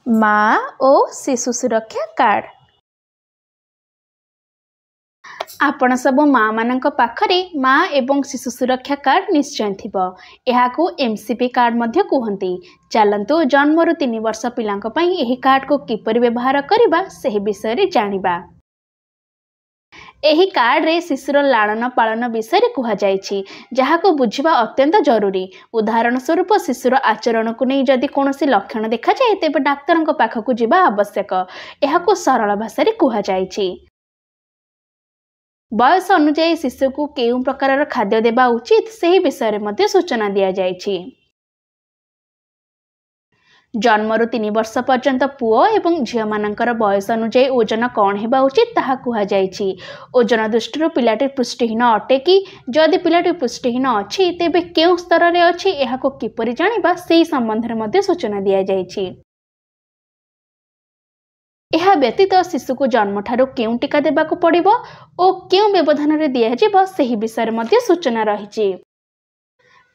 माँ और शिशु सुरक्षा कार्ड। आपण सब माँ मानक पाखरे माँ एवं शिशु सुरक्षा कार्ड निश्चय थिबो। एहाकू एमसीपी कार्ड मध्य कहते। चलतु जन्मरू 3 वर्ष पिलांक पई एही कार्ड को किपरि व्यवहार करबा सेही विषय रे जानिबा। एही कार्ड रे शिशुर लालन पालन विषय कह जायछि, जहाको बुझिबा अत्यंत जरूरी। उदाहरण स्वरूप शिशुर आचरण को नहीं जदि कोनोसी लक्षण देखा जाए तेबे डाक्तरक पाखकू जिबा आवश्यक। एहाको सरल भाषा रे कह जायछि। बयस अनुसार शिशु को केउं प्रकार खाद्य देबा उचित सेही विषय मध्ये सूचना दिया जायछि। जन्मरू 3 वर्ष पर्यंत पुओ एवं झियो मानकर बयस अनुसार ओजन कौन हेबा उचित ताहा कह जायछि। ओजन दृष्टि पिलाटी पुष्टिहीन अटे कि जदि पिलाटी पुष्टिहीन अछि तेबे केउं स्तर रे अछि एहाको किपरि जानिबा सेही संबंध रे मध्ये सूचना दिया जायछि। एहा व्यतीत शिशु को जन्म ठारू केउं टीका देबाको पड़िबो ओ केउं व्यवधान रे दिया जिवो सेही विषय मध्ये सूचना रहिछि।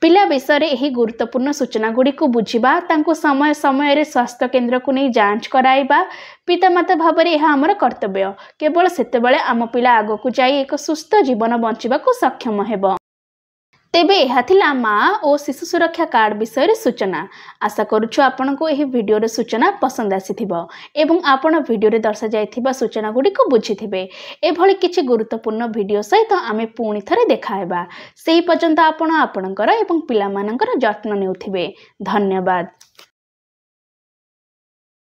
पिला विषय रे एही गुरुत्वपूर्ण सूचना गुडी को बुझिबा, तांको समय समय रे स्वास्थ्य केंद्र को नहीं जांच कराइबा पितामाता भाव में यह आमर कर्तव्य। केवल सेतेबेले आम पिला आगो को जाई एक सुस्थ जीवन बंचिबा को सक्षम हेबो। तेबे यह थिला माँ और शिशु सुरक्षा कार्ड विषय रे सूचना। आशा करूछु आपनको एही वीडियो रे सूचना पसंद आसीथिबो एवं आपण वीडियो रे दर्शा जायथिबा सूचना गुडी को बुझिथिबे। एभली किछि गुरुत्वपूर्ण वीडियो सहित आमे पुणी थरे देखा हेबा। सेही पर्यंत आपण आपणकर एवं पिला मानकर जत्न नेउथिबे। धन्यवाद।